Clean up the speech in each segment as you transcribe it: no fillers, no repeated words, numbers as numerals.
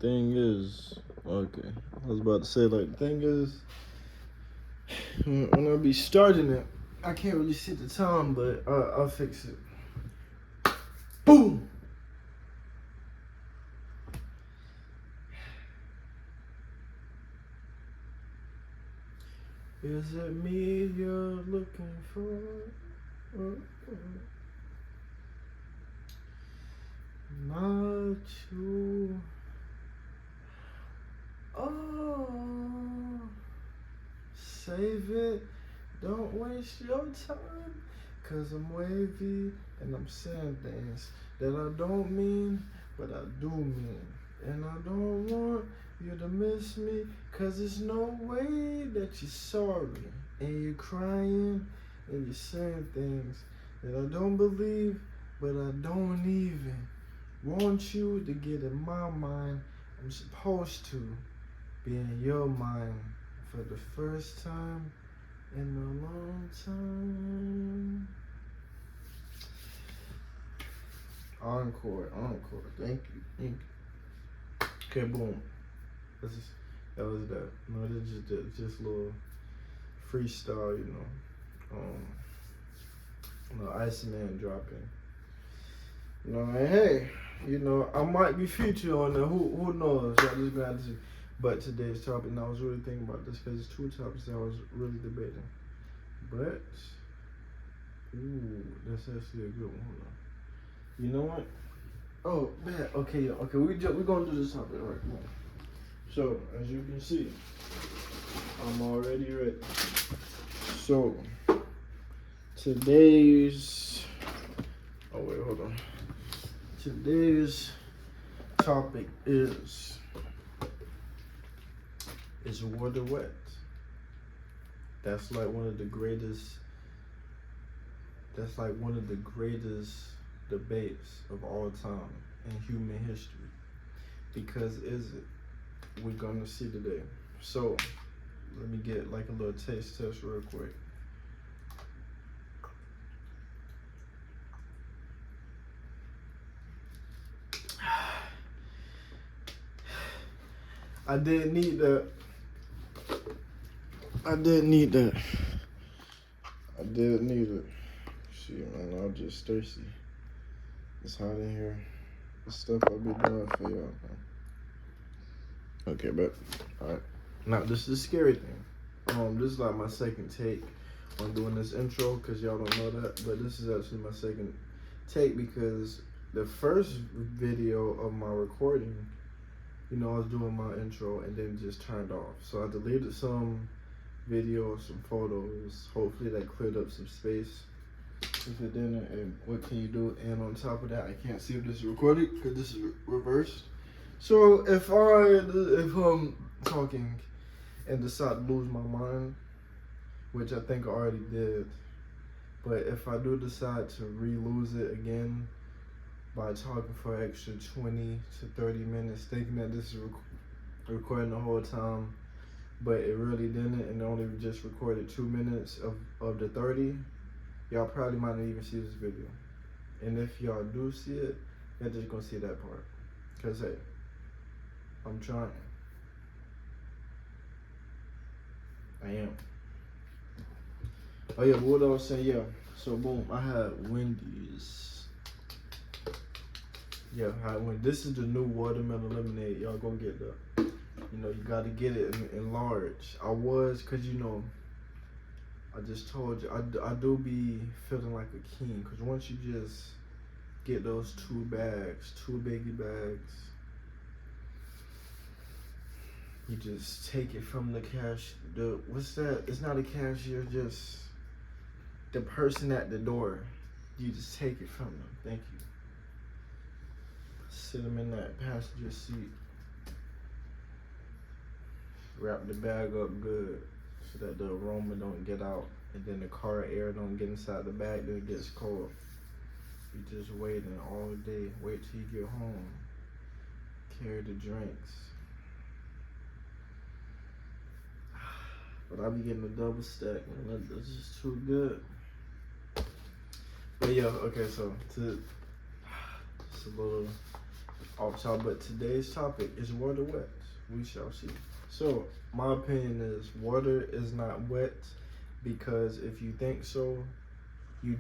thing is, okay, I was about to say, like, the thing is, when I be starting it, I can't really see the time, but I'll fix it. Boom! Is it me you're looking for? Not you. Oh, save it. Don't waste your time. Cause I'm wavy and I'm saying things that I don't mean, but I do mean. And I don't want you to miss me, cause there's no way that you're sorry. And you're crying and you're saying things that I don't believe, but I don't even want you to get in my mind. I'm supposed to be in your mind for the first time in a long time. Encore. Thank you. Okay, boom. That was that. No, this is just a little freestyle, you know. Iceman dropping. You know, and hey, you know, I might be featured on there. Who knows? I just got to. But today's topic, and I was really thinking about this because it's two topics that I was really debating. But, ooh, that's actually a good one. Hold on. You know what? Oh, man. Okay. We're gonna do this topic, all right? Come on. So, as you can see, I'm already ready. So, today's. Oh wait, hold on. Today's topic is water wet? That's like one of the greatest debates of all time in human history. Because is it? We're gonna see today. So let me get like a little taste test real quick. I didn't need that. See, man, I'm just thirsty. It's hot in here. The stuff I'll be doing for y'all, man. Okay, but alright. Now this is the scary thing. This is like my second take on doing this intro, because y'all don't know that, but this is actually my second take because the first video of my recording, you know, I was doing my intro and then just turned off. So I deleted some videos, some photos. Hopefully that cleared up some space. If it didn't, and what can you do? And on top of that, I can't see if this is recorded because this is reversed. So if I'm talking and decide to lose my mind, which I think I already did, but if I do decide to re-lose it again by talking for an extra 20 to 30 minutes, thinking that this is recording the whole time, but it really didn't, and only just recorded 2 minutes of the 30, y'all probably might not even see this video. And if y'all do see it, you're just gonna see that part. Cause hey, I'm trying. I am. Oh yeah, but what I was saying, yeah. So boom, I had Wendy's. Yeah, this is the new watermelon lemonade. Y'all go get that. You know, you gotta get it in large. Cause you know, I just told you, I do be feeling like a king. Cause once you just get those two biggie bags, you just take it from the cash. What's that? It's not a cashier, just the person at the door. You just take it from them. Thank you. Sit them in that passenger seat. Wrap the bag up good so that the aroma don't get out, and then the car air don't get inside the bag, then it gets cold. You just waiting all day. Wait till you get home. Carry the drinks. But I be getting a double stack, man. That's just too good. But yeah, okay, so just a little off top. But today's topic is water wet. We shall see. So my opinion is water is not wet, because if you think so, if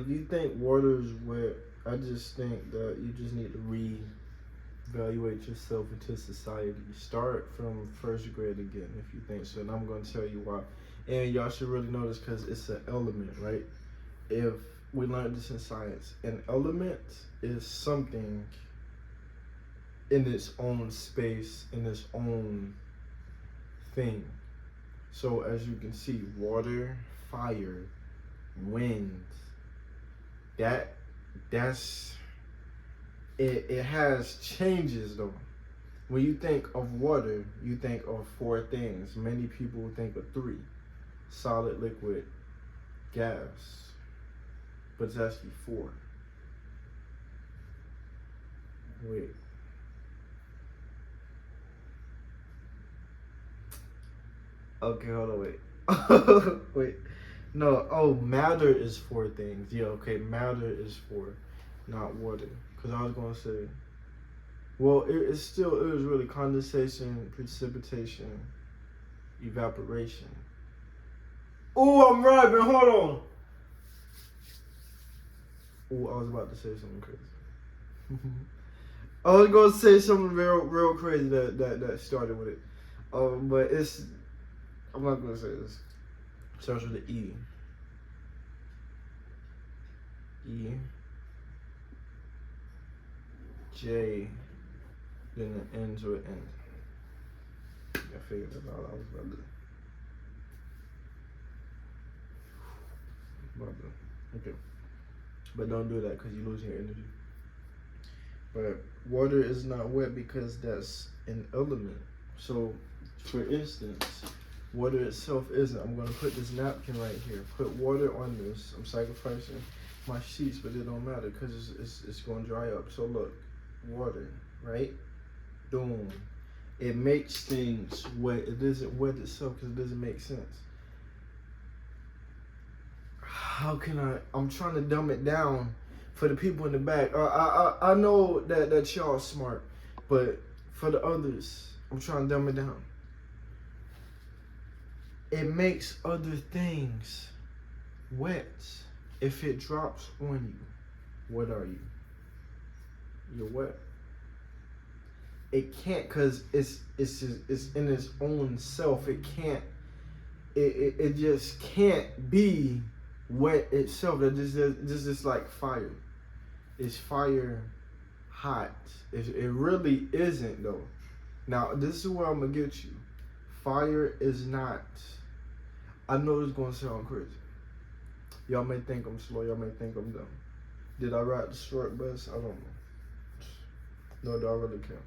you think water is wet, I just think that you just need to reevaluate yourself into society. Start from first grade again if you think so, and I'm going to tell you why. And y'all should really know this because it's an element, right? If we learned this in science, an element is something in its own space, in its own thing. So as you can see, water, fire, wind, that's it. It has changes though. When you think of water, you think of four things. Many people think of three: solid, liquid, gas. But it's actually four. Wait. Okay, hold on, wait. Wait. No, matter is four things. Yeah, okay, matter is four, not water. Because I was going to say, well, it is really condensation, precipitation, evaporation. Oh, I'm right, man, hold on. Oh, I was about to say something crazy. I was going to say something real crazy that started with it. But I'm not going to say this. It starts with an E. E. J. Then it ends with N. I figured that's all I was about to do. Okay. But don't do that because you lose your energy. But water is not wet because that's an element. So, for instance, water itself isn't. I'm going to put this napkin right here. Put water on this. I'm sacrificing my sheets, but it don't matter because it's going to dry up. So look, water, right? Boom. It makes things wet. It isn't wet itself because it doesn't make sense. How can I'm trying to dumb it down for the people in the back. I know that y'all smart, but for the others, I'm trying to dumb it down. It makes other things wet. If it drops on you, what are you? You're wet. It can't, cause it's in its own self. It can't. It just can't be wet itself. That just like fire. Is fire hot? It really isn't though. Now this is where I'm gonna get you. Fire is not. I know this is gonna sound crazy. Y'all may think I'm slow. Y'all may think I'm dumb. Did I ride the short bus? I don't know. No, do I really care?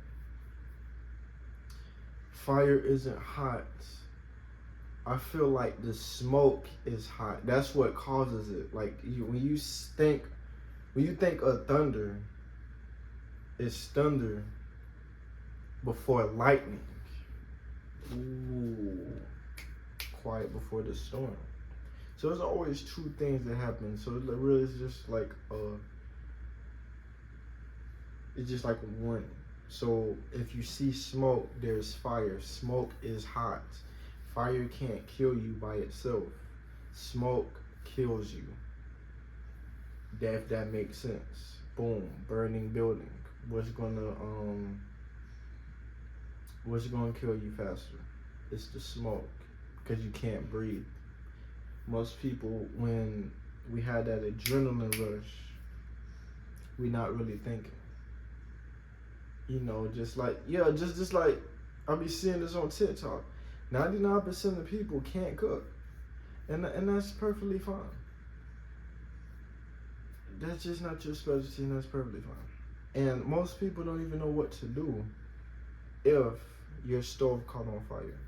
Fire isn't hot. I feel like the smoke is hot. That's what causes it. Like when you think of thunder, it's thunder before lightning. Ooh, quiet before the storm. So there's always two things that happen. So it really is just like it's just like one. So if you see smoke, there's fire. Smoke is hot. Fire can't kill you by itself. Smoke kills you. If that makes sense. Boom, burning building. What's gonna kill you faster? It's the smoke, because you can't breathe. Most people, when we had that adrenaline rush, we not really thinking. You know, just like I'll be seeing this on TikTok. 99% of people can't cook, and that's perfectly fine. That's just not your specialty, and that's perfectly fine. And most people don't even know what to do if your stove caught on fire.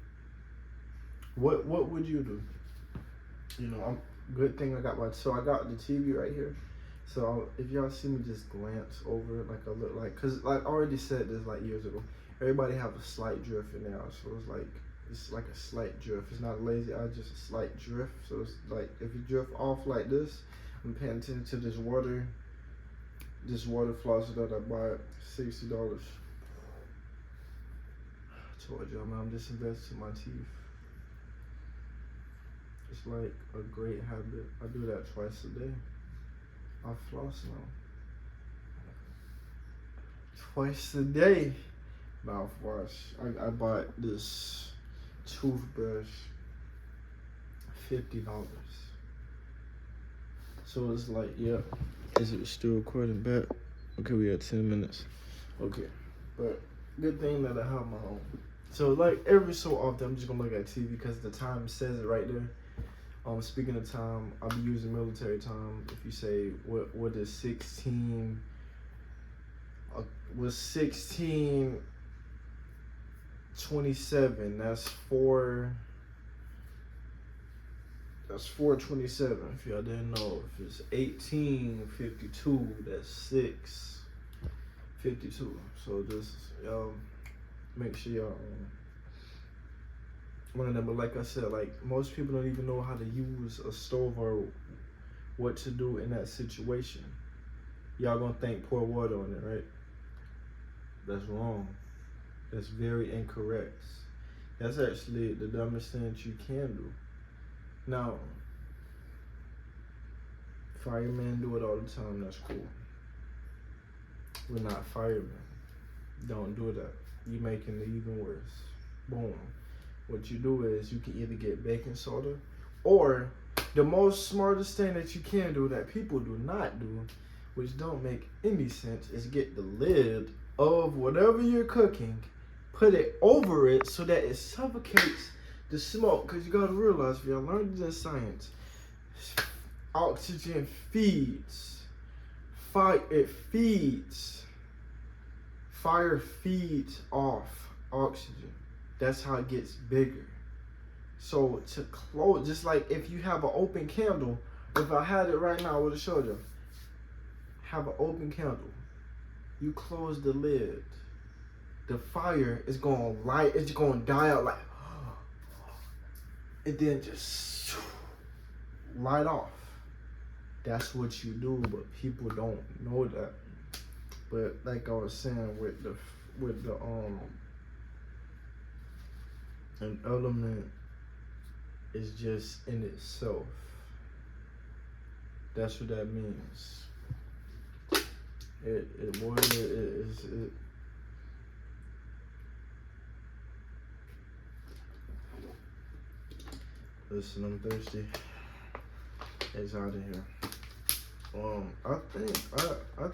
What would you do? You know, good thing I got I got the TV right here. So if y'all see me just glance over it, like I look like, cause like I already said this like years ago, everybody have a slight drift in there. So it's like a slight drift. It's not a lazy eye, just a slight drift. So it's like if you drift off like this, I'm paying attention to this water this water flosser that I bought, $60. I told y'all, man, I'm just investing in my teeth. It's like a great habit. I do that twice a day. I floss now. Twice a day. Mouthwash. I bought this toothbrush, $50. So it's like, yep. Is it still recording back? Okay, we got 10 minutes. Okay, but good thing that I have my own. So like every so often, I'm just gonna look at TV because the time says it right there. Speaking of time, I'll be using military time. If you say what is 16? Was 16:27? That's 4. That's 4:27. If y'all didn't know, if it's 18:52, that's 6:52. So just y'all make sure y'all one of them. But like I said, like most people don't even know how to use a stove or what to do in that situation. Y'all gonna think pour water on it, right? That's wrong. That's very incorrect. That's actually the dumbest thing that you can do. Now, firemen do it all the time. That's cool. We're not firemen. Don't do that. You're making it even worse. Boom. What you do is you can either get baking soda, or the most smartest thing that you can do that people do not do, which don't make any sense, is get the lid of whatever you're cooking, put it over it so that it suffocates the smoke. Because you gotta realize, if y'all learned this in science, oxygen feeds fire. It feeds fire, feeds off oxygen. That's how it gets bigger. So to close, just like if you have an open candle, if I had it right now, I would have showed you. Have an open candle. You close the lid. The fire is going to light. It's going to die out like, and then just light off. That's what you do, but people don't know that. But like I was saying, with the an element is just in itself. That's what that means. It listen, I'm thirsty. It's out of here. I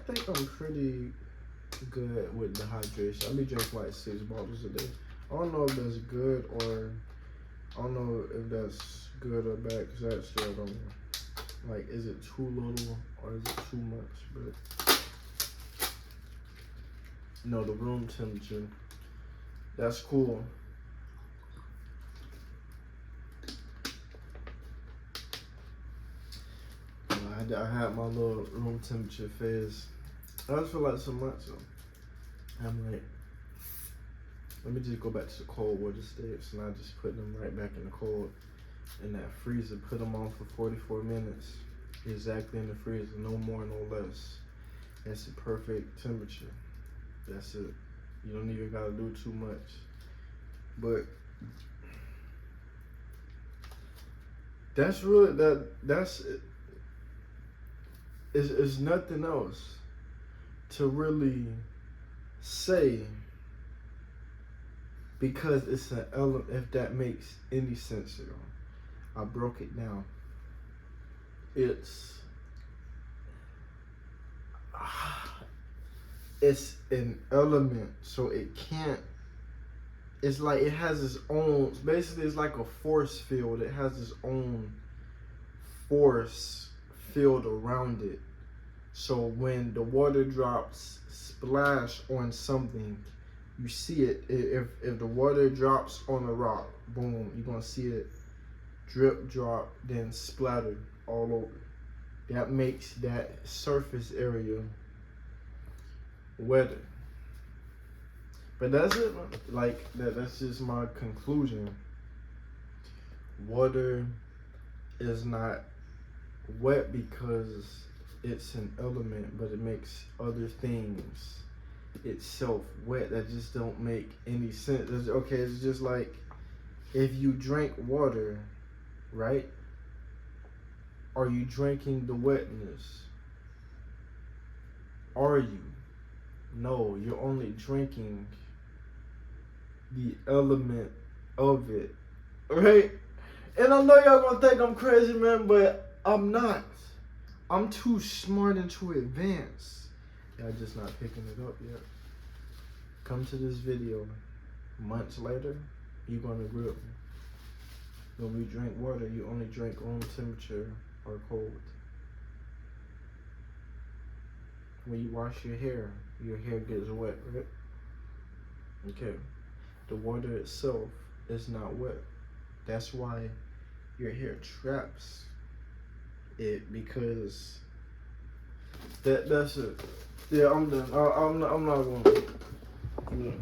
think I'm pretty good with the hydration. I be drinking like 6 bottles a day. I don't know if that's good or I don't know if that's good or bad, because actually I don't know. Like, is it too little or is it too much? But no, the room temperature, that's cool. I had my little room temperature phase. I just feel like so much, so I'm like, let me just go back to the cold water states, and I just put them right back in the cold, in that freezer. Put them on for 44 minutes, exactly in the freezer, no more, no less. That's the perfect temperature. That's it. You don't even gotta do too much. But that's really that's it. It's nothing else to really say, because it's an element, if that makes any sense at all. I broke it down. It's an element, so it can't, it's like it has its own, basically it's like a force field. It has its own force field around it. So when the water drops splash on something, you see it. If the water drops on a rock, boom, you're gonna see it drip, drop, then splatter all over. That makes that surface area wetter. But that's it, like that's just my conclusion. Water is not wet because it's an element, but it makes other things itself wet. That just don't make any sense. It's just like if you drink water, right? Are you drinking the wetness? Are you? No, you're only drinking the element of it, right? And I know y'all gonna think I'm crazy, man, but I'm not. I'm too smart and too advanced. Y'all just not picking it up yet. Come to this video months later, you're gonna grip me. When we drink water, you only drink room temperature or cold. When you wash your hair gets wet, right? Okay. The water itself is not wet. That's why your hair traps it, because that's it. Yeah, I'm done. I'm not gonna.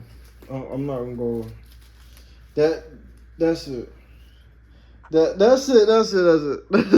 I'm not gonna go. That's it. That's it.